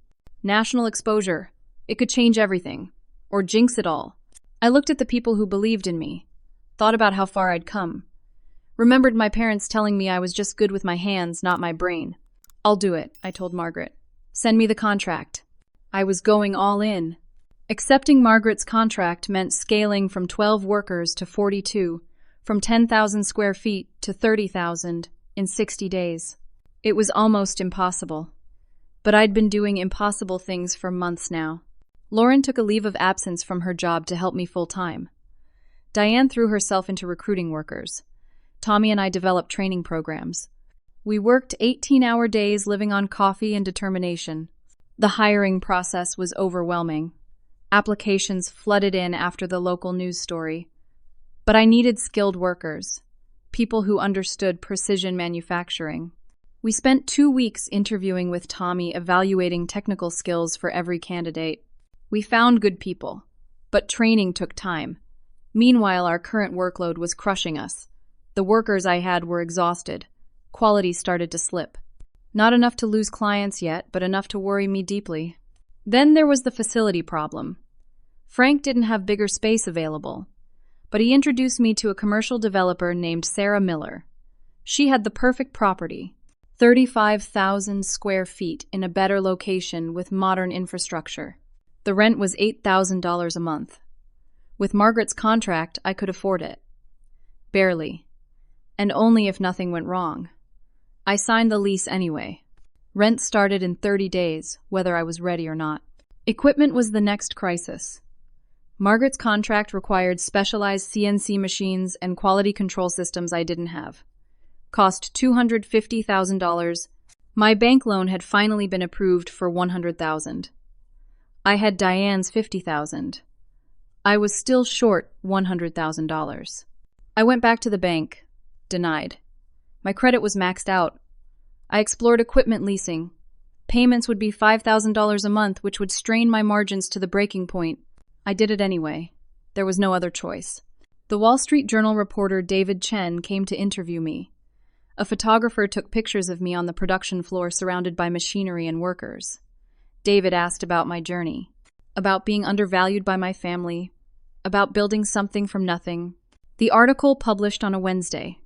Speaker 1: National exposure. It could change everything. Or jinx it all. I looked at the people who believed in me. Thought about how far I'd come. Remembered my parents telling me I was just good with my hands, not my brain. I'll do it, I told Margaret. Send me the contract. I was going all in. Accepting Margaret's contract meant scaling from 12 workers to 42, from 10,000 square feet to 30,000 in 60 days. It was almost impossible. But I'd been doing impossible things for months now. Lauren took a leave of absence from her job to help me full-time. Diane threw herself into recruiting workers. Tommy and I developed training programs. We worked 18-hour days, living on coffee and determination. The hiring process was overwhelming. Applications flooded in after the local news story. But I needed skilled workers, people who understood precision manufacturing. We spent 2 weeks interviewing with Tommy, evaluating technical skills for every candidate. We found good people, but training took time. Meanwhile, our current workload was crushing us. The workers I had were exhausted. Quality started to slip. Not enough to lose clients yet, but enough to worry me deeply. Then there was the facility problem. Frank didn't have bigger space available, but he introduced me to a commercial developer named Sarah Miller. She had the perfect property, 35,000 square feet in a better location with modern infrastructure. The rent was $8,000 a month. With Margaret's contract, I could afford it. Barely. And only if nothing went wrong. I signed the lease anyway. Rent started in 30 days, whether I was ready or not. Equipment was the next crisis. Margaret's contract required specialized CNC machines and quality control systems I didn't have. Cost $250,000. My bank loan had finally been approved for $100,000. I had Diane's $50,000. I was still short $100,000. I went back to the bank. Denied. My credit was maxed out. I explored equipment leasing. Payments would be $5,000 a month, which would strain my margins to the breaking point. I did it anyway. There was no other choice. The Wall Street Journal reporter David Chen came to interview me. A photographer took pictures of me on the production floor surrounded by machinery and workers. David asked about my journey, about being undervalued by my family, about building something from nothing. The article published on a Wednesday.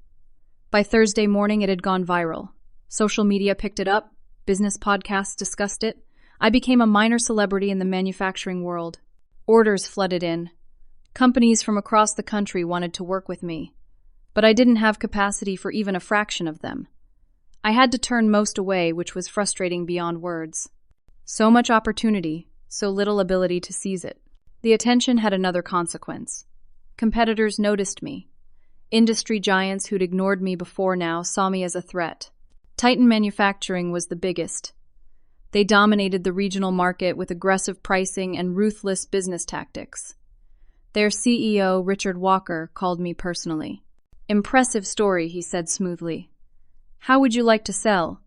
Speaker 1: By Thursday morning, it had gone viral. Social media picked it up. Business podcasts discussed it. I became a minor celebrity in the manufacturing world. Orders flooded in. Companies from across the country wanted to work with me. But I didn't have capacity for even a fraction of them. I had to turn most away, which was frustrating beyond words. So much opportunity, so little ability to seize it. The attention had another consequence. Competitors noticed me. Industry giants who'd ignored me before now saw me as a threat. Titan Manufacturing was the biggest. They dominated the regional market with aggressive pricing and ruthless business tactics. Their CEO, Richard Walker, called me personally. "Impressive story," he said smoothly. "How would you like to sell?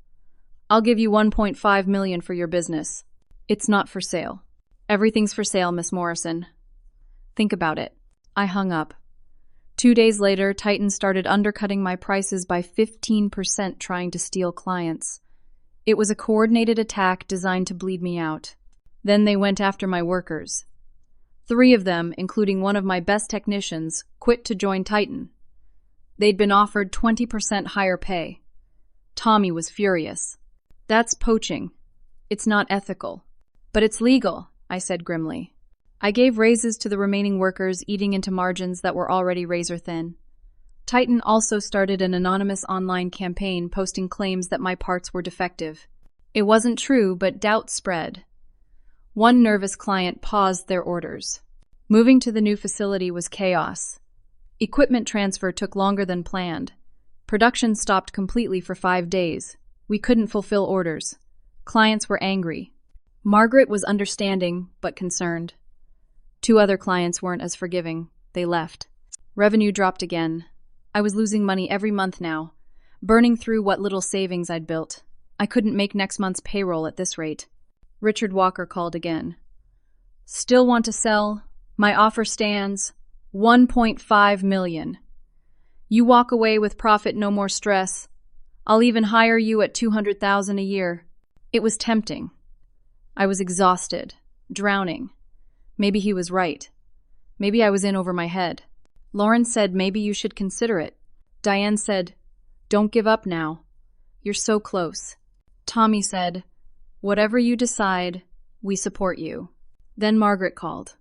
Speaker 1: I'll give you $1.5 million for your business. It's not for sale." "Everything's for sale, Miss Morrison." "Think about it." I hung up. 2 days later, Titan started undercutting my prices by 15%, trying to steal clients. It was a coordinated attack designed to bleed me out. Then they went after my workers. 3 of them, including one of my best technicians, quit to join Titan. They'd been offered 20% higher pay. Tommy was furious. "That's poaching. It's not ethical." "But it's legal," I said grimly. I gave raises to the remaining workers, eating into margins that were already razor-thin. Titan also started an anonymous online campaign posting claims that my parts were defective. It wasn't true, but doubt spread. One nervous client paused their orders. Moving to the new facility was chaos. Equipment transfer took longer than planned. Production stopped completely for 5 days. We couldn't fulfill orders. Clients were angry. Margaret was understanding, but concerned. 2 other clients weren't as forgiving. They left. Revenue dropped again. I was losing money every month now, burning through what little savings I'd built. I couldn't make next month's payroll at this rate. Richard Walker called again. "Still want to sell? My offer stands. $1.5 million. You walk away with profit, no more stress. I'll even hire you at $200,000 a year." It was tempting. I was exhausted, drowning. Maybe he was right. Maybe I was in over my head. Lauren said maybe you should consider it. Diane said, "Don't give up now. You're so close." Tommy said, "Whatever you decide, we support you." Then Margaret called.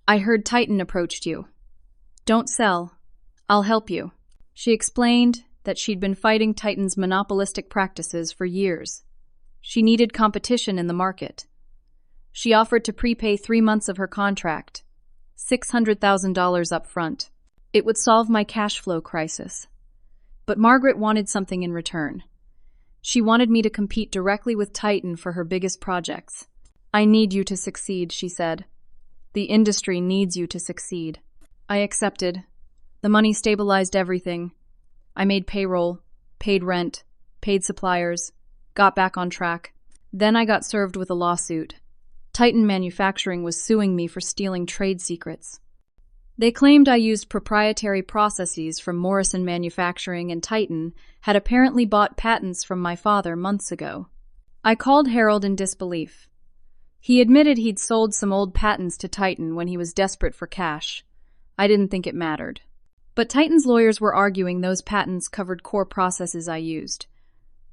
Speaker 1: "I heard Titan approached you. Don't sell. I'll help you." She explained that she'd been fighting Titan's monopolistic practices for years. She needed competition in the market. She offered to prepay 3 months of her contract, $600,000 up front. It would solve my cash flow crisis. But Margaret wanted something in return. She wanted me to compete directly with Titan for her biggest projects. "I need you to succeed," she said. "The industry needs you to succeed." I accepted. The money stabilized everything. I made payroll, paid rent, paid suppliers, got back on track. Then I got served with a lawsuit. Titan Manufacturing was suing me for stealing trade secrets. They claimed I used proprietary processes from Morrison Manufacturing, and Titan had apparently bought patents from my father months ago. I called Harold in disbelief. He admitted he'd sold some old patents to Titan when he was desperate for cash. I didn't think it mattered. But Titan's lawyers were arguing those patents covered core processes I used.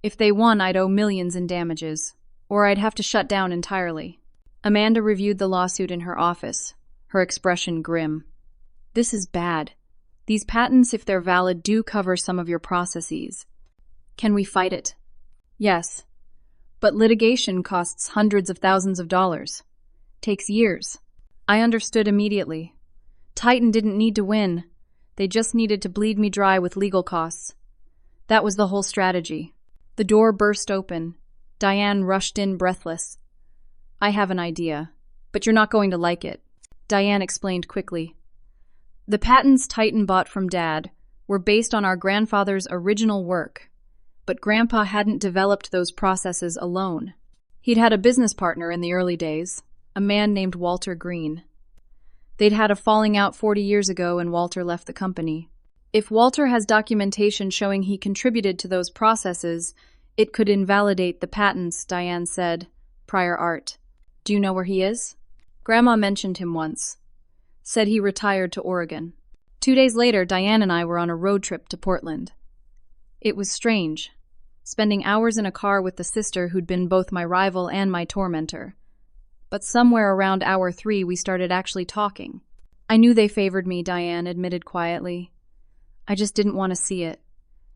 Speaker 1: If they won, I'd owe millions in damages, or I'd have to shut down entirely. Amanda reviewed the lawsuit in her office, her expression grim. "This is bad. These patents, if they're valid, do cover some of your processes. Can we fight it?" "Yes. But litigation costs hundreds of thousands of dollars. Takes years." I understood immediately. Titan didn't need to win. They just needed to bleed me dry with legal costs. That was the whole strategy. The door burst open. Diane rushed in breathless. "I have an idea, but you're not going to like it," Diane explained quickly. "The patents Titan bought from Dad were based on our grandfather's original work, but Grandpa hadn't developed those processes alone. He'd had a business partner in the early days, a man named Walter Green. They'd had a falling out 40 years ago and Walter left the company. If Walter has documentation showing he contributed to those processes, it could invalidate the patents," Diane said. "Prior art. Do you know where he is?" Grandma mentioned him once. Said he retired to Oregon. 2 days later, Diane and I were on a road trip to Portland. It was strange, spending hours in a car with the sister who'd been both my rival and my tormentor. But somewhere around hour 3, we started actually talking. "I knew they favored me," Diane admitted quietly. "I just didn't want to see it.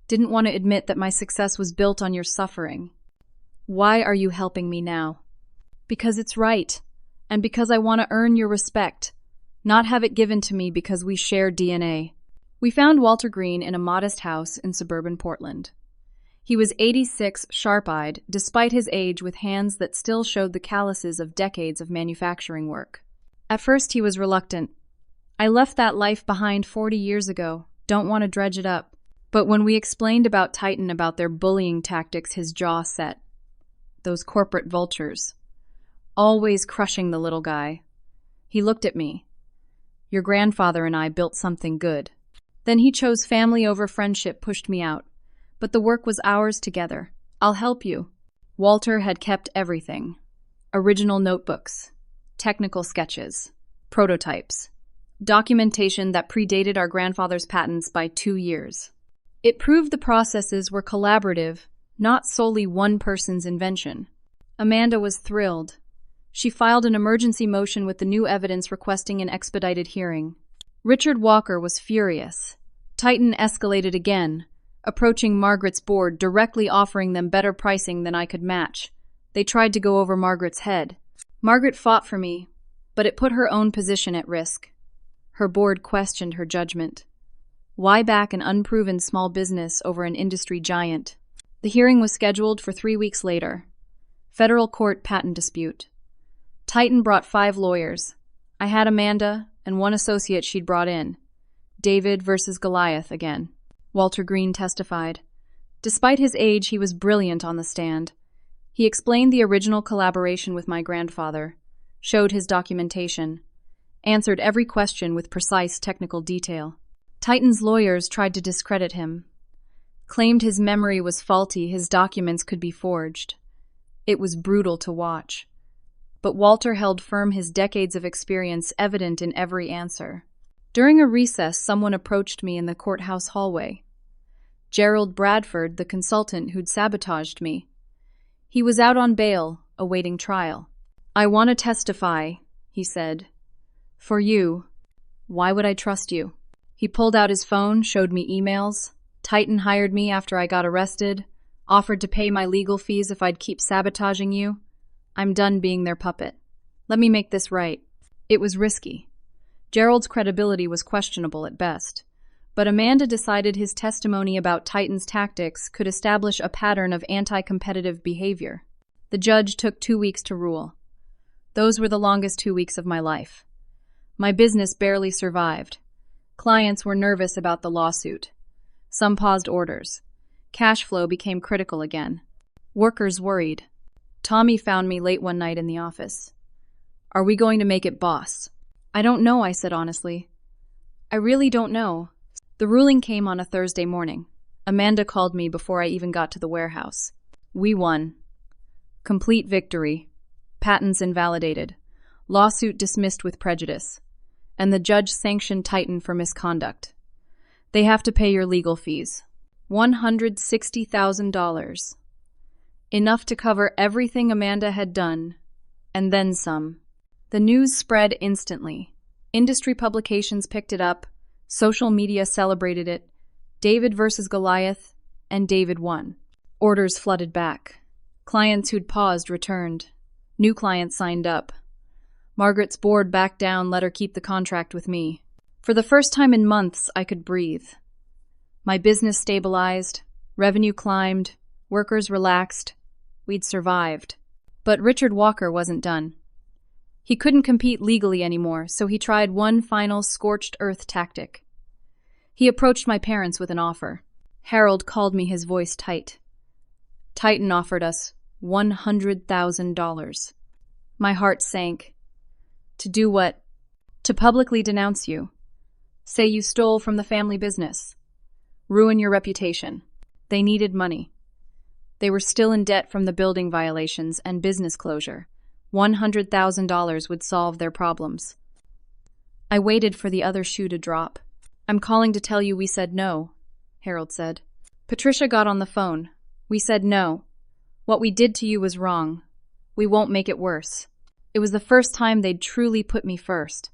Speaker 1: Didn't want to admit that my success was built on your suffering." "Why are you helping me now?" "Because it's right, and because I want to earn your respect, not have it given to me because we share DNA." We found Walter Green in a modest house in suburban Portland. He was 86, sharp-eyed, despite his age, with hands that still showed the calluses of decades of manufacturing work. At first he was reluctant. "I left that life behind 40 years ago. Don't want to dredge it up." But when we explained about Titan, about their bullying tactics, his jaw set. Those corporate vultures. Always crushing the little guy. He looked at me. "Your grandfather and I built something good." Then he chose family over friendship, pushed me out. But the work was ours together. "I'll help you." Walter had kept everything. Original notebooks, technical sketches, prototypes, documentation that predated our grandfather's patents by 2 years. It proved the processes were collaborative, not solely one person's invention. Amanda was thrilled. She filed an emergency motion with the new evidence requesting an expedited hearing. Richard Walker was furious. Titan escalated again, approaching Margaret's board, directly offering them better pricing than I could match. They tried to go over Margaret's head. Margaret fought for me, but it put her own position at risk. Her board questioned her judgment. Why back an unproven small business over an industry giant? The hearing was scheduled for 3 weeks later. Federal court patent dispute. Titan brought 5 lawyers. I had Amanda and one associate she'd brought in. David versus Goliath again. Walter Green testified. Despite his age, he was brilliant on the stand. He explained the original collaboration with my grandfather, showed his documentation, answered every question with precise technical detail. Titan's lawyers tried to discredit him, claimed his memory was faulty, his documents could be forged. It was brutal to watch. But Walter held firm, his decades of experience evident in every answer. During a recess, someone approached me in the courthouse hallway. Gerald Bradford, the consultant who'd sabotaged me. He was out on bail, awaiting trial. "I want to testify," he said. "For you. Why would I trust you?" He pulled out his phone, showed me emails. Titan hired me after I got arrested, offered to pay my legal fees if I'd keep sabotaging you. I'm done being their puppet. Let me make this right. It was risky. Gerald's credibility was questionable at best, but Amanda decided his testimony about Titan's tactics could establish a pattern of anti-competitive behavior. The judge took 2 weeks to rule. Those were the longest 2 weeks of my life. My business barely survived. Clients were nervous about the lawsuit. Some paused orders. Cash flow became critical again. Workers worried. Tommy found me late one night in the office. "Are we going to make it, boss?" "I don't know," I said honestly. "I really don't know." The ruling came on a Thursday morning. Amanda called me before I even got to the warehouse. We won. Complete victory. Patents invalidated. Lawsuit dismissed with prejudice. And the judge sanctioned Titan for misconduct. They have to pay your legal fees. $160,000. Enough to cover everything Amanda had done, and then some. The news spread instantly. Industry publications picked it up, social media celebrated it. David versus Goliath, and David won. Orders flooded back. Clients who'd paused returned. New clients signed up. Margaret's board backed down, let her keep the contract with me. For the first time in months, I could breathe. My business stabilized, revenue climbed, Workers relaxed. We'd survived. But Richard Walker wasn't done. He couldn't compete legally anymore, so he tried one final scorched earth tactic. He approached my parents with an offer. Harold called me, his voice tight. Titan offered us $100,000. My heart sank. To do what? To publicly denounce you. Say you stole from the family business. Ruin your reputation. They needed money. They were still in debt from the building violations and business closure. $100,000 would solve their problems. I waited for the other shoe to drop. I'm calling to tell you we said no, Harold said. Patricia got on the phone. We said no. What we did to you was wrong. We won't make it worse. It was the first time they'd truly put me first.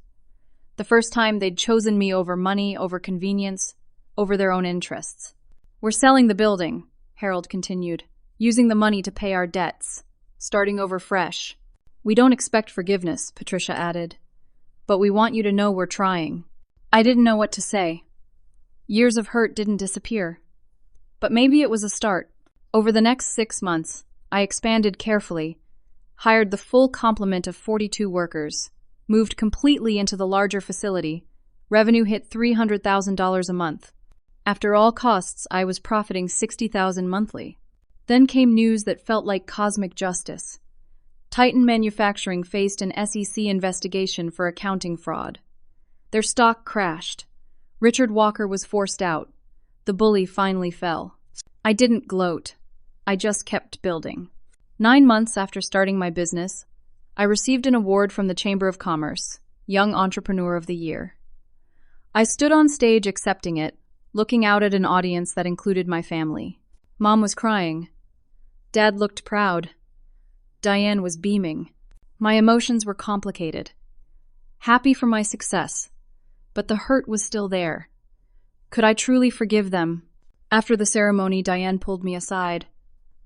Speaker 1: The first time they'd chosen me over money, over convenience, over their own interests. We're selling the building, Harold continued, using the money to pay our debts, starting over fresh. We don't expect forgiveness, Patricia added, but we want you to know we're trying. I didn't know what to say. Years of hurt didn't disappear. But maybe it was a start. Over the next 6 months, I expanded carefully, hired the full complement of 42 workers, moved completely into the larger facility. Revenue hit $300,000 a month. After all costs, I was profiting $60,000 monthly. Then came news that felt like cosmic justice. Titan Manufacturing faced an SEC investigation for accounting fraud. Their stock crashed. Richard Walker was forced out. The bully finally fell. I didn't gloat. I just kept building. 9 months after starting my business, I received an award from the Chamber of Commerce, Young Entrepreneur of the Year. I stood on stage accepting it, looking out at an audience that included my family. Mom was crying. Dad looked proud. Diane was beaming. My emotions were complicated. Happy for my success, but the hurt was still there. Could I truly forgive them? After the ceremony, Diane pulled me aside.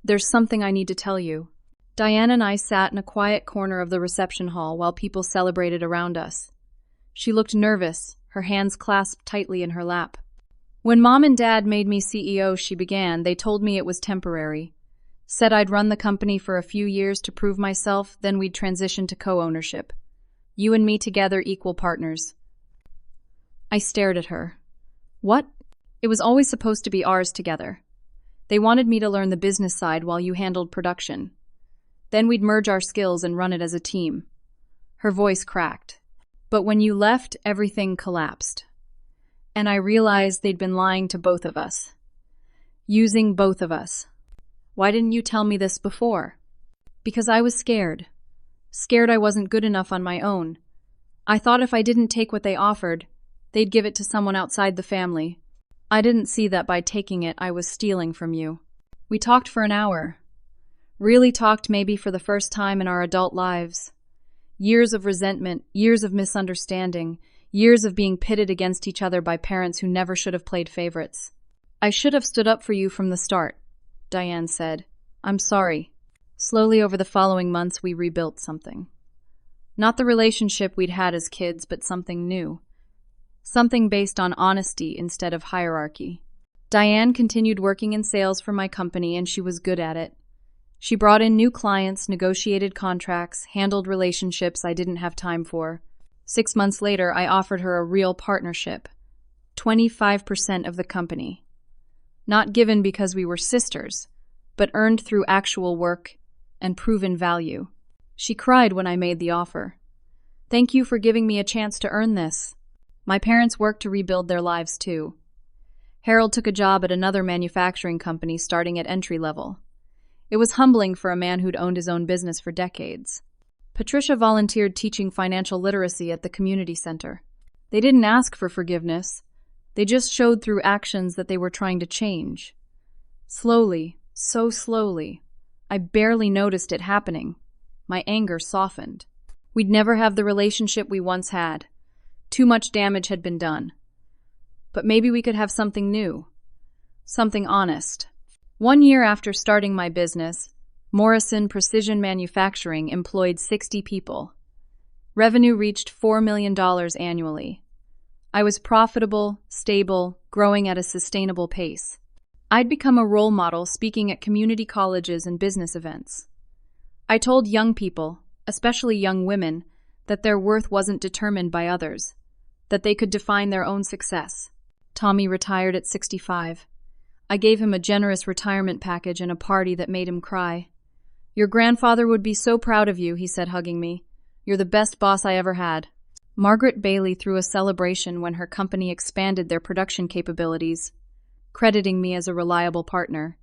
Speaker 1: There's something I need to tell you. Diane and I sat in a quiet corner of the reception hall while people celebrated around us. She looked nervous, her hands clasped tightly in her lap. When Mom and Dad made me CEO, she began, they told me it was temporary. Said I'd run the company for a few years to prove myself, then we'd transition to co-ownership. You and me together, equal partners. I stared at her. What? It was always supposed to be ours together. They wanted me to learn the business side while you handled production. Then we'd merge our skills and run it as a team. Her voice cracked. But when you left, everything collapsed. And I realized they'd been lying to both of us. Using both of us. Why didn't you tell me this before? Because I was scared. Scared I wasn't good enough on my own. I thought if I didn't take what they offered, they'd give it to someone outside the family. I didn't see that by taking it, I was stealing from you. We talked for an hour. Really talked maybe for the first time in our adult lives. Years of resentment, years of misunderstanding, years of being pitted against each other by parents who never should have played favorites. I should have stood up for you from the start, Diane said. I'm sorry. Slowly over the following months, we rebuilt something. Not the relationship we'd had as kids, but something new. Something based on honesty instead of hierarchy. Diane continued working in sales for my company, and she was good at it. She brought in new clients, negotiated contracts, handled relationships I didn't have time for. 6 months later, I offered her a real partnership. 25% of the company. Not given because we were sisters, but earned through actual work and proven value. She cried when I made the offer. Thank you for giving me a chance to earn this. My parents worked to rebuild their lives too. Harold took a job at another manufacturing company starting at entry level. It was humbling for a man who'd owned his own business for decades. Patricia volunteered teaching financial literacy at the community center. They didn't ask for forgiveness. They just showed through actions that they were trying to change. Slowly, so slowly, I barely noticed it happening. My anger softened. We'd never have the relationship we once had. Too much damage had been done. But maybe we could have something new. Something honest. 1 year after starting my business, Morrison Precision Manufacturing employed 60 people. Revenue reached $4 million annually. I was profitable, stable, growing at a sustainable pace. I'd become a role model speaking at community colleges and business events. I told young people, especially young women, that their worth wasn't determined by others, that they could define their own success. Tommy retired at 65. I gave him a generous retirement package and a party that made him cry. "Your grandfather would be so proud of you," he said, hugging me. "You're the best boss I ever had." Margaret Bailey threw a celebration when her company expanded their production capabilities, crediting me as a reliable partner.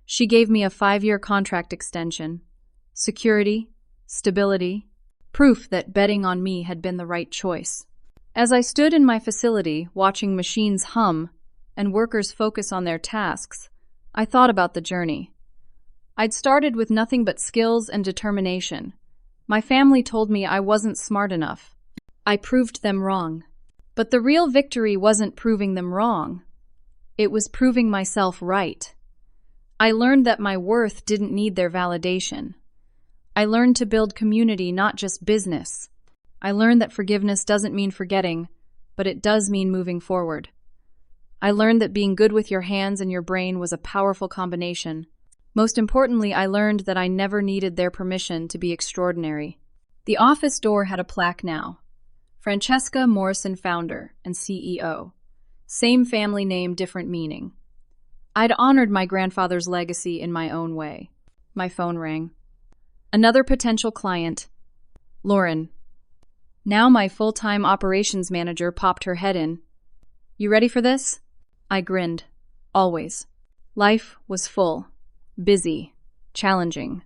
Speaker 1: She gave me a 5-year contract extension. Security, stability, proof that betting on me had been the right choice. As I stood in my facility, watching machines hum and workers focus on their tasks, I thought about the journey. I'd started with nothing but skills and determination. My family told me I wasn't smart enough. I proved them wrong. But the real victory wasn't proving them wrong. It was proving myself right. I learned that my worth didn't need their validation. I learned to build community, not just business. I learned that forgiveness doesn't mean forgetting, but it does mean moving forward. I learned that being good with your hands and your brain was a powerful combination. Most importantly, I learned that I never needed their permission to be extraordinary. The office door had a plaque now. Francesca Morrison, founder and CEO. Same family name, different meaning. I'd honored my grandfather's legacy in my own way. My phone rang. Another potential client. Lauren. Now my full-time operations manager popped her head in. "You ready for this?" I grinned. Always. Life was full, busy, challenging.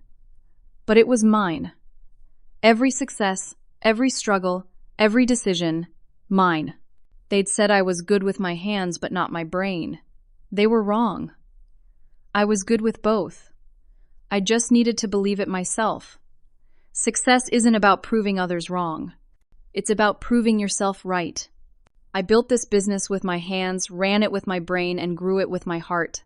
Speaker 1: But it was mine. Every success, every struggle, every decision, mine. They'd said I was good with my hands but not my brain. They were wrong. I was good with both. I just needed to believe it myself. Success isn't about proving others wrong. It's about proving yourself right. I built this business with my hands, ran it with my brain, and grew it with my heart.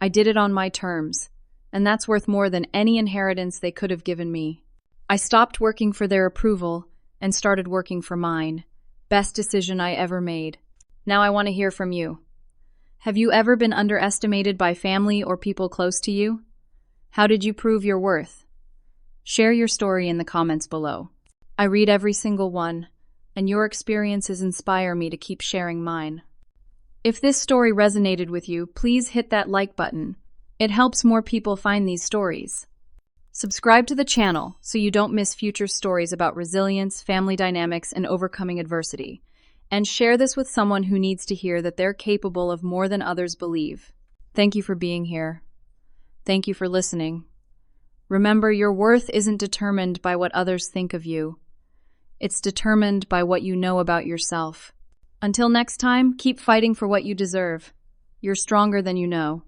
Speaker 1: I did it on my terms, and that's worth more than any inheritance they could have given me. I stopped working for their approval and started working for mine. Best decision I ever made. Now I want to hear from you. Have you ever been underestimated by family or people close to you? How did you prove your worth? Share your story in the comments below. I read every single one, and your experiences inspire me to keep sharing mine. If this story resonated with you, please hit that like button. It helps more people find these stories. Subscribe to the channel so you don't miss future stories about resilience, family dynamics, and overcoming adversity. And share this with someone who needs to hear that they're capable of more than others believe. Thank you for being here. Thank you for listening. Remember, your worth isn't determined by what others think of you. It's determined by what you know about yourself. Until next time, keep fighting for what you deserve. You're stronger than you know.